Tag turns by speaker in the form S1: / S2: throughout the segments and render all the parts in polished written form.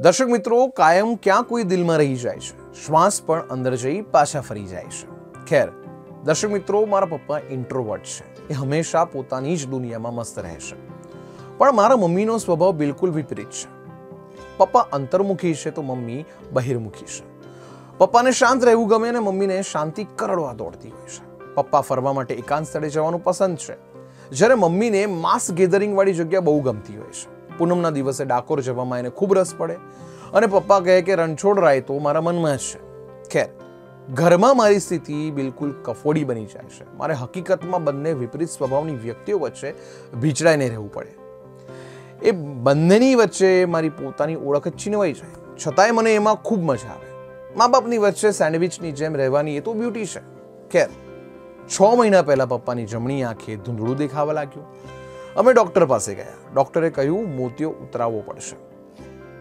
S1: દર્શક મિત્રો, કાયમ ક્યાં કોઈ દિલમાં રહી જાય છે, શ્વાસ પણ અંદર જઈ પાછા ફરી જાય છે. ખેર દર્શક મિત્રો, મારા પપ્પા ઇન્ટ્રોવર્ટ છે. એ હંમેશા પોતાની જ દુનિયામાં મસ્ત રહે છે. પણ મારા મમ્મીનો સ્વભાવ બિલકુલ વિપરીત છે. પપ્પા અંતર્મુખી છે તો મમ્મી બહિર્મુખી છે. પપ્પાને શાંત રહેવું ગમે અને મમ્મીને શાંતિ કરડવા દોડતી હોય છે. પપ્પા ફરવા માટે એકાંત સ્થળે જવાનું પસંદ છે, જ્યારે મમ્મીને માસ ગેધરિંગ વાળી જગ્યા બહુ ગમતી હોય છે. પૂનમના દિવસે ડાકોર જવામાં એને ખૂબ રસ પડે અને પપ્પા કહે કે રણછોડરાય તો મારા મનમાં જ છે. ખેર ઘરમાં મારી સ્થિતિ બિલકુલ કફોડી બની જાય છે. મારે હકીકતમાં બંને વિપરીત સ્વભાવની વ્યક્તિઓ વચ્ચે ભીચડાઈને રહેવું પડે. એ બંનેની વચ્ચે મારી પોતાની ઓળખ જ છીનવાઈ જાય. છતાંય મને એમાં ખૂબ મજા આવે. મા બાપની વચ્ચે સેન્ડવિચની જેમ રહેવાની એ તો બ્યુટી છે. ખેર 6 મહિના પહેલા પપ્પાની જમણી આંખે ધૂંધળું દેખાવા લાગ્યું. અમે ડોક્ટર પાસે ગયા. ડોક્ટરે કહ્યું મોતિયો ઉતરાવવો પડશે.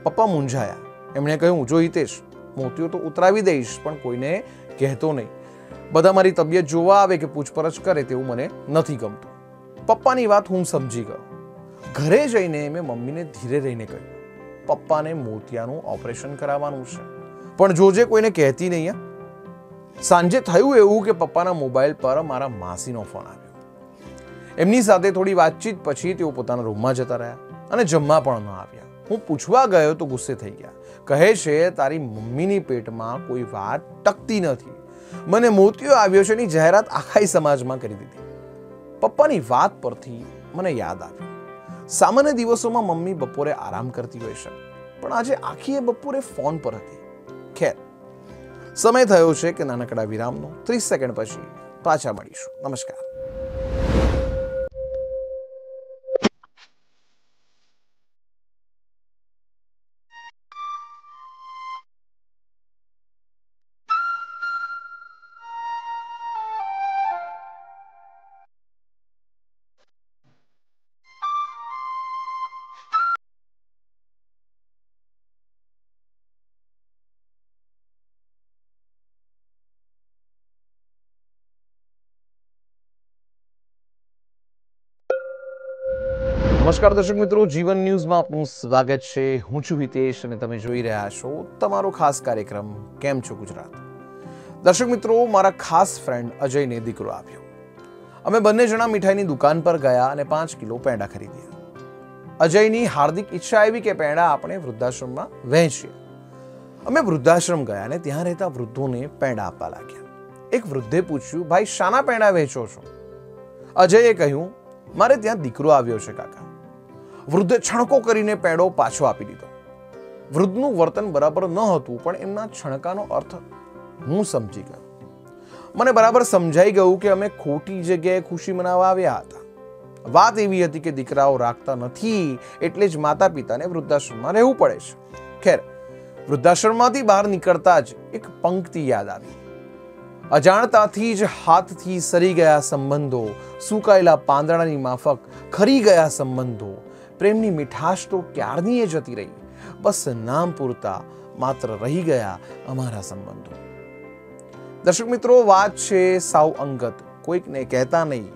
S1: પપ્પા મૂંઝાયા. એમણે કહ્યું, જો હિતેશ, મોતિયો તો ઉતરાવી દઈશ, પણ કોઈને કહેતો નહીં. બધા મારી તબિયત જોવા આવે કે પૂછપરછ કરે તેવું મને નથી ગમતું. પપ્પાની વાત હું સમજી ગયો. ઘરે જઈને મેં મમ્મીને ધીરે રહીને કહ્યું, પપ્પાને મોતિયાનું ઓપરેશન કરાવવાનું છે, પણ જોજે કોઈને કહેતી નહીં. સાંજે થયું એવું કે પપ્પાના મોબાઈલ પર મારા માસીનો ફોન આવ્યો. એમની સાથે થોડી વાતચીત પછી તેઓ પોતાના રૂમમાં જતા રહ્યા અને જમવા પણ ન આવ્યા. હું પૂછવા ગયો તો ગુસ્સે થઈ ગયા. કહે છે, તારી મમ્મીની પેટમાં કોઈ વાત ટકતી નથી. મને મોતિયો આવ્યો છે એની જાહેરાત આખા સમાજમાં કરી દીધી. પપ્પાની વાત પરથી મને યાદ આવ્યું, સામાન્ય દિવસોમાં મમ્મી બપોરે આરામ કરતી હોય છે, પણ આજે આખી બપોરે ફોન પર હતી. ખેર સમય થયો છે કે નાનકડા વિરામનો. 30 સેકન્ડ પછી પાછા મળીશું. નમસ્કાર. નમસ્કાર દર્શક મિત્રો, જીવન ન્યૂઝમાં આપનું સ્વાગત છે. હું છું હિતેશ અને તમે જોઈ રહ્યા છો તમારો ખાસ કાર્યક્રમ કેમ છો ગુજરાત. દર્શક મિત્રો, મારા ખાસ ફ્રેન્ડ અજયને દીકરો આવ્યો. અમે બંને જણા મીઠાઈની દુકાન પર ગયા અને 5 કિલો પેંડા ખરીદ્યા. અજયની હાર્દિક ઈચ્છા એવી કે પેંડા આપણે વૃદ્ધાશ્રમમાં વહેંચીએ. અમે વૃદ્ધાશ્રમ ગયા અને ત્યાં રહેતા વૃદ્ધોને પેંડા આપવા લાગ્યા. એક વૃદ્ધે પૂછ્યું, ભાઈ શાના પેંડા વહેંચો છો? અજયે કહ્યું, મારે ત્યાં દીકરો આવ્યો છે કાકા. વૃદ્ધે છણકો કરીને પેંડો પાછો આપી દીધો. વૃદ્ધનું વર્તન બરાબર ન હતું, પણ એમના છણકાનો અર્થ હું સમજી ગયો. મને બરાબર સમજાઈ ગયું કે અમે ખોટી જગ્યાએ ખુશી મનાવવા આવ્યા હતા. વાત એવી હતી કે દીકરાઓ રાખતા નથી, એટલે જ માતા પિતાને વૃદ્ધાશ્રમમાં રહેવું પડે છે. ખેર વૃદ્ધાશ્રમમાંથી બહાર નીકળતા જ એક પંક્તિ યાદ આવી. અજાણતાથી જ હાથથી સરી ગયા સંબંધો, સુકાયેલા પાંદડાની માફક ખરી ગયા સંબંધો, પ્રેમની મીઠાશ તો ક્યારની એ જતી રહી, બસ નામ પૂરતા માત્ર રહી ગયા અમારા સંબંધો. દર્શક મિત્રો, વાત છે સાવ અંગત, કોઈકને કહેતા નહીં.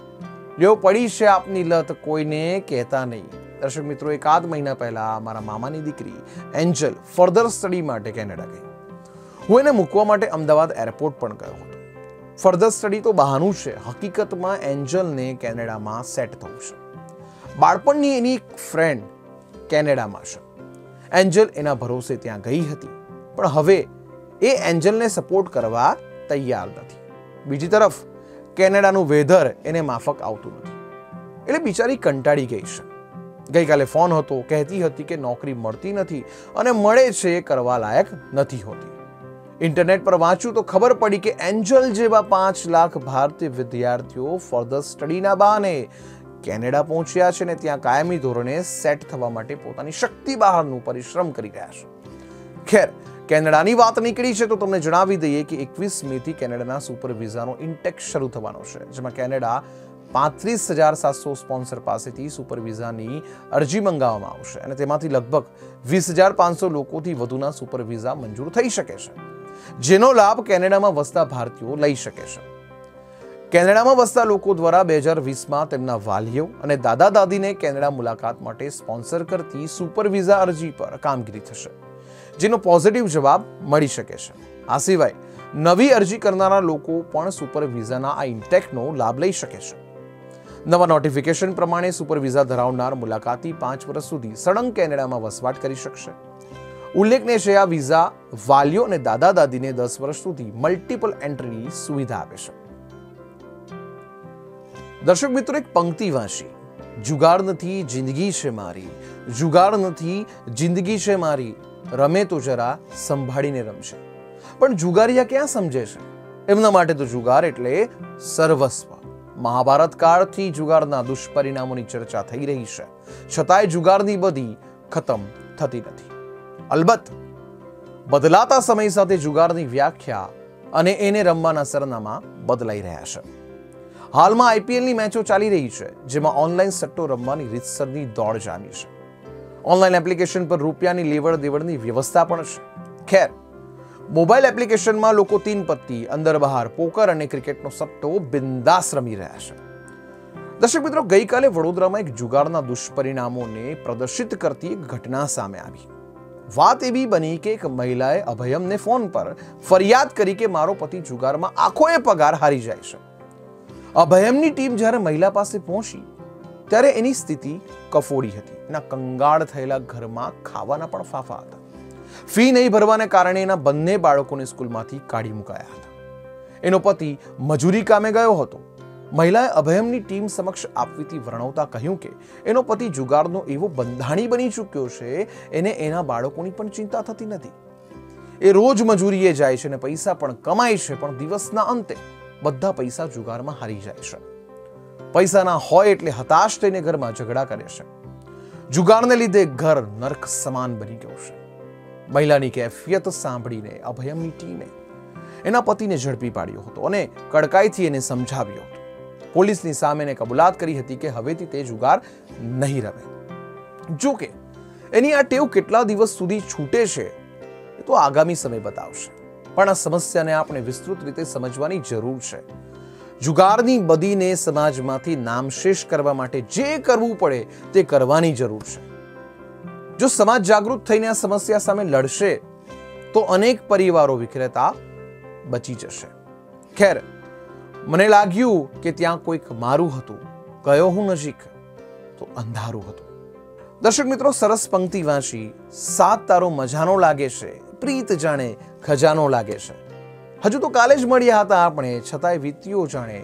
S1: લ્યો પડી છે આપની લત, કોઈને કહેતા નહીં. દર્શક મિત્રો, 1 મહિના પહેલા મારા મામાની દીકરી એન્જલ ફર્ધર સ્ટડી માટે કેનેડા ગઈ. હું એને મૂકવા માટે અમદાવાદ એરપોર્ટ પણ ગયો હતો. ફર્ધર સ્ટડી તો બહાનું છે, હકીકતમાં એન્જલને કેનેડામાં સેટ થવું છે. બાળપણની એની એક ફ્રેન્ડ કેનેડામાં છે. એન્જલ એના ભરોસે ત્યાં ગઈ હતી, પણ હવે એ એન્જલને સપોર્ટ કરવા તૈયાર નથી. બીજી તરફ કેનેડાનું વેધર એને માફક આવતું નથી, એટલે બિચારી કંટાળી ગઈ છે. ગઈકાલે ફોન હતો, કહેતી હતી કે નોકરી મળતી નથી અને મળે છે એ કરવા લાયક નથી હોતી. ઇન્ટરનેટ પર વાંચ્યું તો ખબર પડી કે એન્જલ જેવા 5 લાખ ભારતીય વિદ્યાર્થીઓ ફર્ધર સ્ટડીના બહાને કેનેડા પહોંચ્યા છે ને ત્યાં કાયમી ધોરણે સેટ થવા માટે પોતાની શક્તિ બહારનું પરિશ્રમ કરી રહ્યા છે. ખેર કેનેડાની વાત નીકળી છે તો તમને જણાવી દઈએ કે 21 મેથી કેનેડાના સુપર વિઝાનો ઇન્ટેક શરૂ થવાનો છે, જેમાં કેનેડા 35,700 સ્પોન્સર પાસેથી સુપર વિઝાની અરજી મંગાવવામાં આવશે અને તેમાંથી લગભગ 20,500 લોકોથી વધુના સુપર વિઝા મંજૂર થઈ શકે છે, જેનો લાભ કેનેડામાં વસતા ભારતીયો લઈ શકે છે. કેનેડામાં વસતા લોકો દ્વારા 2020માં તેમના વાલીઓ અને દાદા દાદીને કેનેડા મુલાકાત માટે સ્પોન્સર કરતી સુપર વિઝા અરજી પર કામગીરી થશે. જેનો પોઝિટિવ જવાબ મળી શકે છે. આ સિવાય નવી અરજી કરનારા લોકો પણ સુપર વિઝાના આ ઇન્ટેકનો લાભ લઈ શકે છે. નવા નોટિફિકેશન પ્રમાણે સુપર વિઝા ધરાવનાર મુલાકાતી 5 વર્ષ સુધી સળંગ કેનેડામાં વસવાટ કરી શકશે. ઉલ્લેખનીય છે, આ વિઝા વાલીઓ અને દાદા દાદીને 10 વર્ષ સુધી મલ્ટિપલ એન્ટ્રીની સુવિધા આપે છે. દર્શક મિત્રો, એક પંક્તિ વાંચી, જુગાર નથી જિંદગી છે મારી, જુગાર નથી જિંદગી છે મારી, રમે તો જરા સંભાળીને રમશે. પણ જુગારિયા ક્યાં સમજે છે? એમના માટે તો જુગાર એટલે સર્વસ્વ. મહાભારત કાળથી જુગારના દુષ્પરિણામોની ચર્ચા થઈ રહી છે, છતાંય જુગારની બધી ખતમ થતી નથી. અલબત્ત બદલાતા સમય સાથે જુગારની વ્યાખ્યા અને એને રમવાના સરનામા બદલાઈ રહ્યા છે. હાલમાં આઈપીએલની મેચો ચાલી રહી છે, જેમાં ઓનલાઈન સટ્ટો રમવાની રીતસરની દોડ જામી છે. ઓનલાઈન એપ્લિકેશન પર રૂપિયાની લેવડ દેવડની વ્યવસ્થા પણ છે. ખેર, મોબાઈલ એપ્લિકેશનમાં લોકો 3 પત્તી, અંદર બહાર, પોકર અને ક્રિકેટનો સટ્ટો બિંદાસ રમી રહ્યા છે. દર્શક મિત્રો, ગઈકાલે વડોદરામાં એક જુગારના દુષ્પરિણામોને પ્રદર્શિત કરતી એક ઘટના સામે આવી. વાત એવી બની કે એક મહિલાએ અભયમને ફોન પર ફરિયાદ કરી કે મારો પતિ જુગારમાં આખોએ પગાર હારી જાય છે. અભયમની ટીમ જ્યારે મહિલા પાસે પહોંચી ત્યારે એની સ્થિતિ કફોડી હતી. એના કંગાળ થયેલા ઘરમાં ખાવાના પણ ફાફા હતા. ફી નહીં ભરવાને કારણે એના બંને બાળકોને સ્કૂલમાંથી કાઢી મુકાયા હતા. એનો પતિ મજૂરી કામે ગયો હતો. મહિલાએ અભયમની ટીમ સમક્ષ આપવીતી વર્ણવતા કહ્યું કે એનો પતિ જુગારનો એવો બંધાણી બની ચૂક્યો છે, એને એના બાળકોની પણ ચિંતા થતી નથી. એ રોજ મજૂરીએ જાય છે અને પૈસા પણ કમાય છે, પણ દિવસના અંતે બધા પૈસા જુગારમાં હારી જાય છે. પૈસા ના હોય એટલે હતાશ થઈને ઘરમાં ઝઘડા કરે છે. જુગારને લીધે ઘર નર્ક સમાન બની ગયું છે. મહિલાની કેફિયત સાંભળીને અભયમની ટીમે એના પતિને ઝડપી પાડ્યો હતો અને કડકાઈથી એને સમજાવ્યો હતો. પોલીસની સામે એને કબૂલાત કરી હતી કે હવેથી તે જુગાર નહીં રમે. જો કે એની આ ટેવ કેટલા દિવસ સુધી છૂટે છે એ તો આગામી સમય બતાવશે, પણ આ સમસ્યાને આપણે વિસ્તૃત રીતે સમજવાની જરૂર છે. જુગારની બદીને સમાજમાંથી નામશેષ કરવા માટે જે કરવું પડે તે કરવાની જરૂર છે. જો સમાજ જાગૃત થઈને આ સમસ્યા સામે લડશે તો અનેક પરિવારો વિખેરાતા બચી જશે. ખેર, મને લાગ્યું કે ત્યાં કોઈક મારું હતું, ગયો હું નજીક તો અંધારું હતું. દર્શક મિત્રો, સરસ પંક્તિ વાંચી, સાત તારો મજાનો લાગે છે, પ્રીત જાણે ખજાનો લાગે છે. હજુ તો કાલે જ મળ્યા હતા આપણે, છતાંય વીત્યો જાણે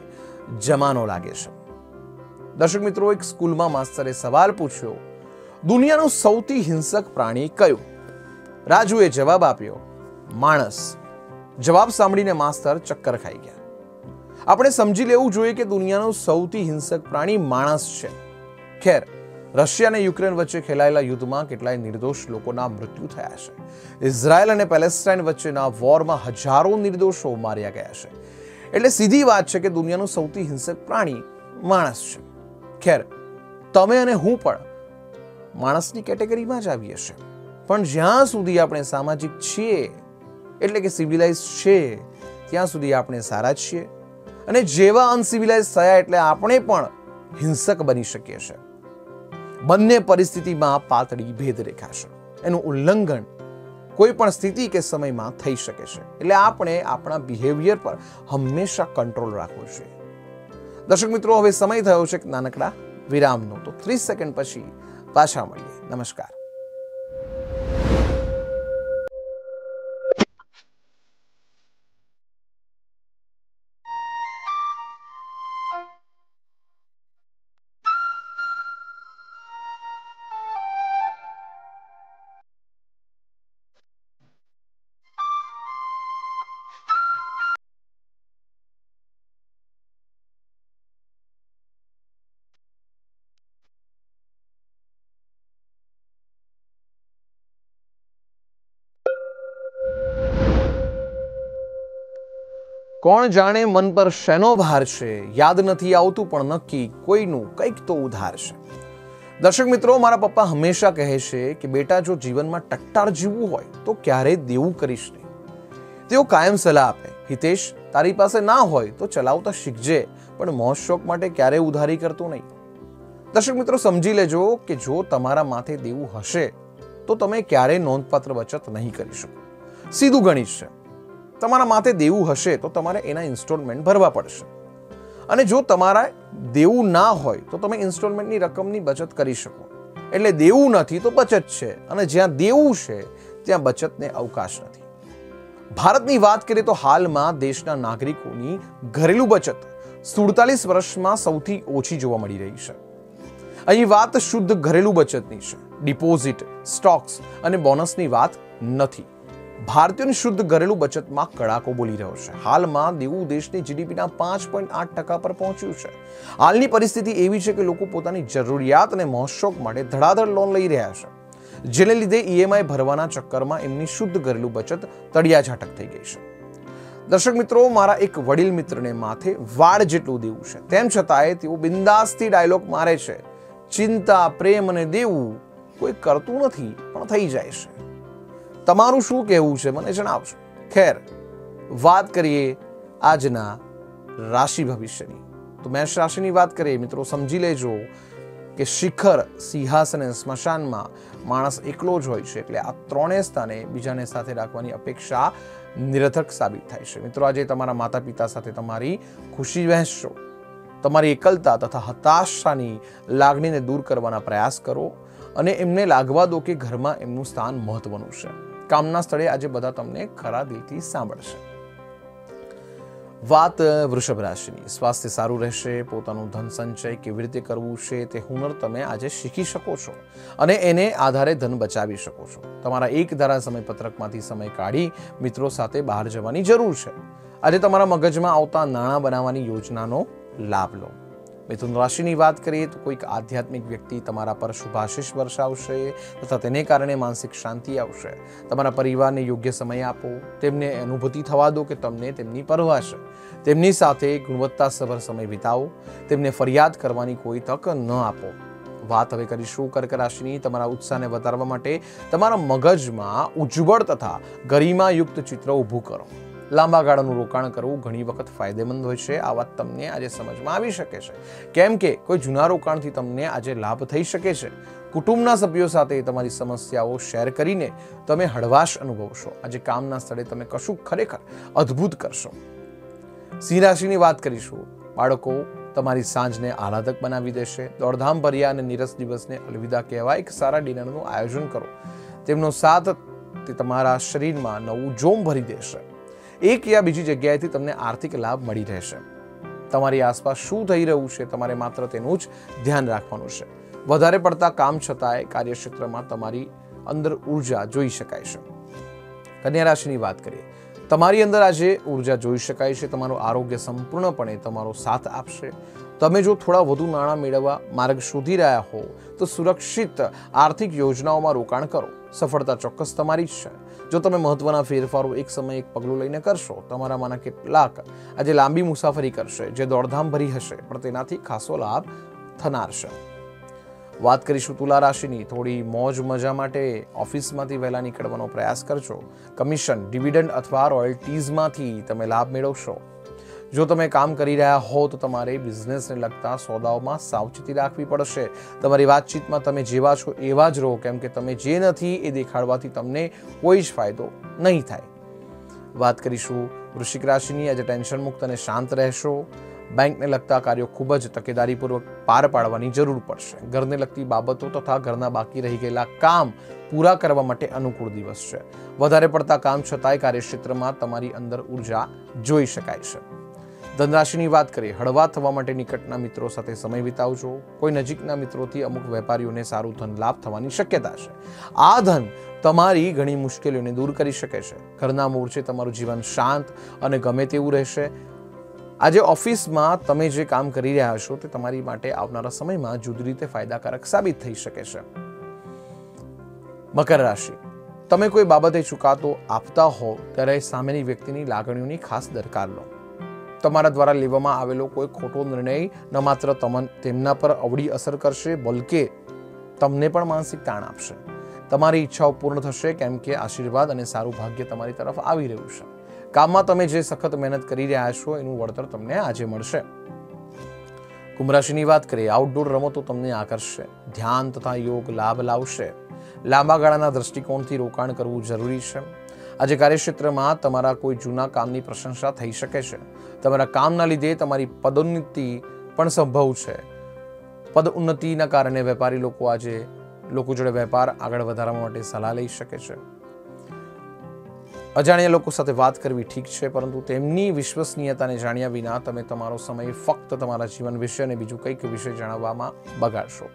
S1: જમાનો લાગે છે. દર્શક મિત્રો, એક સ્કૂલમાં માસ્તરે સવાલ પૂછ્યો, દુનિયાનું સૌથી હિંસક પ્રાણી કયું? રાજુએ જવાબ આપ્યો, માણસ. જવાબ સાંભળીને માસ્તર ચક્કર ખાઈ ગયા. આપણે સમજી લેવું જોઈએ કે દુનિયાનું સૌથી હિંસક પ્રાણી માણસ છે. ખેર, રશિયા અને યુક્રેન વચ્ચે ખેલાયેલા યુદ્ધમાં કેટલાય નિર્દોષ લોકોના મૃત્યુ થયા છે. ઇઝરાયલ અને પેલેસ્ટાઇન વચ્ચેના વોરમાં હજારો નિર્દોષો માર્યા ગયા છે. એટલે સીધી વાત છે કે દુનિયાનું સૌથી હિંસક પ્રાણી માણસ છે. ખેર, તમે અને હું પણ માણસની કેટેગરીમાં જ આવીએ છીએ. પણ જ્યાં સુધી આપણે સામાજિક છીએ, એટલે કે સિવિલાઇઝ છે, ત્યાં સુધી આપણે સારા જ છીએ. અને જેવા અનસિવિલાઇઝ થયા એટલે આપણે પણ હિંસક બની શકીએ છીએ. બંને પરિસ્થિતિમાં પાતળી ભેદરેખા છે. એનું ઉલ્લંઘન કોઈ પણ સ્થિતિ કે સમયમાં થઈ શકે છે. એટલે આપણે આપણા બિહેવિયર પર હંમેશા કંટ્રોલ રાખવો જોઈએ. દર્શક મિત્રો, હવે સમય થયો છે નાનકડા વિરામનો, તો 30 સેકન્ડ પછી પાછા મળીએ. નમસ્કાર. કોણ જાણે મન પર શેનો ભાર છે, યાદ નથી આવતું પણ નક્કી કોઈનું કંઈક તો ઉધાર છે. દર્શક મિત્રો, મારા પપ્પા હંમેશા કહે છે કે બેટા, જો જીવનમાં ટટ્ટાર જીવવું હોય તો ક્યારેય દેવું કરીશ નહીં. તેઓ કાયમ સલાહ આપે, હિતેશ, તારી પાસે ના હોય તો ચલાવતા શીખજે, પણ મોજ શોખ માટે ક્યારેય ઉધારી કરતો નહીં. દર્શક મિત્રો, સમજી લેજો કે જો તમારા માથે દેવું હશે તો તમે ક્યારેય નોંધપાત્ર બચત નહીં કરી શકો. સીધું ગણિત છે. તમારા માથે દેવું હશે તો તમારે એના ઇન્સ્ટોલમેન્ટ ભરવા પડશે, અને જો તમારા દેવું ના હોય તો તમે ઇન્સ્ટોલમેન્ટની રકમની બચત કરી શકો. એટલે દેવું નથી તો બચત છે, અને જ્યાં દેવું છે ત્યાં બચતને અવકાશ નથી. ભારતની વાત કરીએ તો હાલમાં દેશના નાગરિકોની ઘરેલું બચત 47 વર્ષમાં સૌથી ઓછી જોવા મળી રહી છે. અહીં વાત શુદ્ધ ઘરેલું બચતની છે. ડિપોઝિટ, સ્ટોક્સ અને બોનસની વાત નથી. ભારતીયોની શુદ્ધ ઘરેલું બચતમાં કડાકો બોલી રહ્યો છે. હાલમાં દેવું દેશની જીડીપીના 5.8% પર પહોંચ્યું છે. હાલની પરિસ્થિતિ એવી છે કે લોકો પોતાની જરૂરિયાત અને મોજશોખ માટે ધડાધડ લોન લઈ રહ્યા છે, જેને લીધે ઈએમઆઈ ભરવાના ચક્કરમાં એમની શુદ્ધ ઘરેલું બચત તળિયાઝાટક થઈ ગઈ છે. દર્શક મિત્રો, મારા એક વડીલ મિત્રને માથે વાળ જેટલું દેવું છે, તેમ છતાંય તેઓ બિંદાસથી ડાયલોગ મારે છે, ચિંતા, પ્રેમ અને દેવું કોઈ કરતું નથી પણ થઈ જાય છે. તમારું શું કહેવું છે મને જણાવશો. ખેર, વાત કરીએ આજના રાશિ ભવિષ્યની. તો મેષ રાશિની વાત કરીએ મિત્રો, સમજી લેજો કે શિખર, સિંહાસન અને સ્મશાનમાં માણસ એકલો જ હોય છે, એટલે આ ત્રણેય સ્થાને બીજાને સાથે રાખવાની અપેક્ષા નિરર્થક સાબિત થાય છે. મિત્રો, આજે તમારા માતા પિતા સાથે તમારી ખુશી વહેંચશો. તમારી એકલતા તથા હતાશાની લાગણીને દૂર કરવાના પ્રયાસ કરો, અને એમને લાગવા દો કે ઘરમાં એમનું સ્થાન મહત્વનું છે. કામના સ્થળે આજે બધા તમને ખરા દિલથી સાંભળશે. વાત વૃષભ રાશિની. સ્વાસ્થ્ય સારું રહેશે. પોતાનું ધન સંચય કેવી રીતે કરવું છે તે હુનર તમે આજે શીખી શકો છો, અને એને આધારે ધન બચાવી શકો છો. તમારા એક ધારા સમયપત્રકમાંથી સમય કાઢી મિત્રો સાથે બહાર જવાની જરૂર છે. આજે તમારા મગજમાં આવતા નાણાં બનાવવાની યોજનાનો લાભ લો. મિથુન રાશિની વાત કરીએ તો કોઈક આધ્યાત્મિક વ્યક્તિ તમારા પર શુભાશીષ વર્ષાવશે તથા તેને કારણે માનસિક શાંતિ આવશે. તમારા પરિવારને યોગ્ય સમય આપો. તેમને અનુભૂતિ થવા દો કે તમને તેમની પરવા છે. તેમની સાથે ગુણવત્તાસભર સમય વિતાવો. તેમને ફરિયાદ કરવાની કોઈ તક ન આપો. વાત હવે કરીશું કર્ક રાશિની. તમારા ઉત્સાહને વધારવા માટે તમારા મગજમાં ઉજ્જવળ તથા ગરિમાયુક્ત ચિત્ર ઊભું કરો. લાંબા ગાળાનું રોકાણ કરવું ઘણી વખત ફાયદેમંદ હોય છે. આ વાત તમને આજે સમજમાં આવી શકે છે, કેમ કે કોઈ જૂના રોકાણથી તમને આજે લાભ થઈ શકે છે. કુટુંબના સભ્યો સાથે તમારી સમસ્યાઓ શેર કરીને તમે હળવાશ અનુભવશો. આજે કામના સ્થળે તમે કશું ખરેખર અદ્ભુત કરશો. સિંહ રાશિની વાત કરીશું. બાળકો તમારી સાંજને આહલાદક બનાવી દેશે. દોડધામ ભર્યા અને નીરસ દિવસને અલવિદા કહેવા એક સારા ડિનરનું આયોજન કરો. તેમનો સાથ તે તમારા શરીરમાં નવું જોમ ભરી દેશે. એક યા બીજી જગ્યાએથી તમને આર્થિક લાભ મળી રહેશે. તમારી આસપાસ શું થઈ રહ્યું છે તમારે માત્ર તેનું જ ધ્યાન રાખવાનું છે. વધારે પડતા કામ છતાંય કાર્યક્ષેત્રમાં તમારી અંદર ઉર્જા જોઈ શકાય છે. કન્યા રાશિની વાત કરીએ. તમારી અંદર આજે ઉર્જા જોઈ શકાય છે. તમારું આરોગ્ય સંપૂર્ણપણે તમારો સાથ આપશે. તમે જો થોડા વધુ નાણાં મેળવવા માર્ગ શોધી રહ્યા હો તો સુરક્ષિત આર્થિક યોજનાઓમાં રોકાણ કરો. સફળતા ચોક્કસ તમારી જ છે. જો તમે મહત્વના ફેરફારો એક સમયે એક પગલું લઈને કરશો. તમારામાંના કેટલાક આજે લાંબી મુસાફરી કરશે, જે દોડધામ ભરી હશે, પણ તેનાથી ખાસો લાભ થનાર છે. વાત કરીશું તુલા રાશિની. થોડી મોજ મજા માટે ઓફિસમાંથી વહેલા નીકળવાનો પ્રયાસ કરજો. કમિશન, ડિવિડન્ડ અથવા રોયલ્ટીઝમાંથી તમે લાભ મેળવશો. જો તમે કામ કરી રહ્યા હો તો તમારે બિઝનેસને લગતા સોદાઓમાં સાવચેતી રાખવી પડશે. તમારી વાતચીતમાં તમે જેવા છો એવા જ રહો, કેમ કે તમે જે નથી એ દેખાડવાથી તમને કોઈ જ ફાયદો નહીં થાય. વાત કરીશું વૃશ્ચિક રાશિની. આજે ટેન્શન મુક્ત અને શાંત રહેશો. બેંકને લગતા કાર્યો ખૂબ જ તકેદારીપૂર્વક પાર પાડવાની જરૂર પડશે. ઘરને લગતી બાબતો તથા ઘરના બાકી રહી ગયેલા કામ પૂરા કરવા માટે અનુકૂળ દિવસ છે. વધારે પડતા કામ છતાંય કાર્યક્ષેત્રમાં તમારી અંદર ઉર્જા જોઈ શકાય છે. ધનરાશિની વાત કરીએ. હળવા થવા માટે નિકટના મિત્રો સાથે સમય વિતાવજો. કોઈ નજીકના મિત્રોથી અમુક વેપારીઓને સારું ધન લાભ થવાની શક્યતા છે. આ ધન તમારી ઘણી મુશ્કેલીઓને દૂર કરી શકે છે. ઘરના મોરચે તમારું જીવન શાંત અને ગમે તેવું રહેશે. આજે ઓફિસમાં તમે જે કામ કરી રહ્યા છો તે તમારી માટે આવનારા સમયમાં જુદી રીતે ફાયદાકારક સાબિત થઈ શકે છે. મકર રાશિ. તમે કોઈ બાબતે ચુકાદો આપતા હો ત્યારે સામેની વ્યક્તિની લાગણીઓની ખાસ દરકાર લો. તમારા દ્વારા લેવામાં આવેલો કોઈ ખોટો નિર્ણય ન માત્ર તેમના પર અવળી અસર કરશે, બલકે તમને પણ માનસિક તાણ આપશે. તમારી ઈચ્છાઓ પૂર્ણ થશે, કેમ કે આશીર્વાદ અને સારું ભાગ્ય તમારી તરફ આવી રહ્યું છે. કામમાં તમે જે સખત મહેનત કરી રહ્યા છો એનું વળતર તમને આજે મળશે. કુંભ રાશિની વાત કરીએ. આઉટડોર રમતો તમને આકર્ષશે. ધ્યાન તથા યોગ લાભ લાવશે. લાંબા ગાળાના દ્રષ્ટિકોણથી રોકાણ કરવું જરૂરી છે. આજે કાર્યક્ષેત્રમાં તમારા કોઈ જૂના કામની પ્રશંસા થઈ શકે છે. તમારા કામના લીધે તમારી પદોન્નતિ પણ સંભવ છે. પદ ઉન્નતિના કારણે વેપારી લોકો જોડે વેપાર આગળ વધારવા માટે સલાહ લઈ શકે છે. અજાણ્યા લોકો સાથે વાત કરવી ઠીક છે, પરંતુ તેમની વિશ્વસનીયતાને જાણ્યા વિના તમે તમારો સમય ફક્ત તમારા જીવન વિશે અને બીજું કંઈક વિશે જણાવવામાં બગાડશો.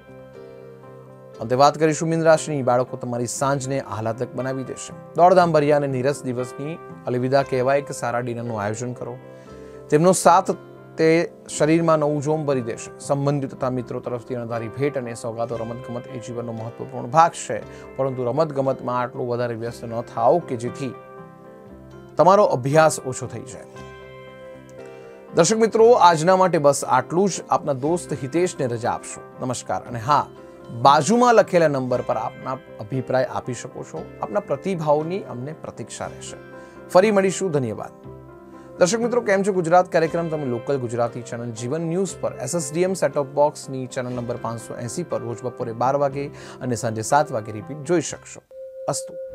S1: અંતે વાત કરીશું મીન રાશિની. બાળકો તમારી સાંજને આહલાદક બનાવી દેશે. દોડધામ ભર્યા અને નીરસ દિવસની અલવિદા કહેવાય કે સારા ડિનરનું આયોજન કરો. તેમનો સાથ તે શરીરમાં નવું જોમ ભરી દેશે. સંબંધિત તથા મિત્રો તરફથી અણધારી ભેટ અને સોગાતો, રમતગમત એ જીવનનો મહત્વપૂર્ણ ભાગ છે, પરંતુ રમતગમતમાં આટલું વધારે વ્યસ્ત ન થાઓ કે જેથી તમારો અભ્યાસ ઓછો થઈ જાય. દર્શક મિત્રો, આજના માટે બસ આટલું જ. આપના દોસ્ત હિતેશને રજા આપશો. નમસ્કાર. અને હા, બાજુમાં લખેલા નંબર પર આપના અભિપ્રાય આપી શકો છો. આપના પ્રતિભાવોની અમને પ્રતીક્ષા રહેશે. ફરી મળીશું. ધન્યવાદ. દર્શક મિત્રો, કેમ છો ગુજરાત કાર્યક્રમ તમે લોકલ ગુજરાતી ચેનલ જીવન ન્યૂઝ પર SSDM સેટઅપ બોક્સની ચેનલ નંબર 580 પર રોજ બપોરે 12 વાગે અને સાંજે 7 વાગે રિપીટ જોઈ શકશો. અસ્તુ.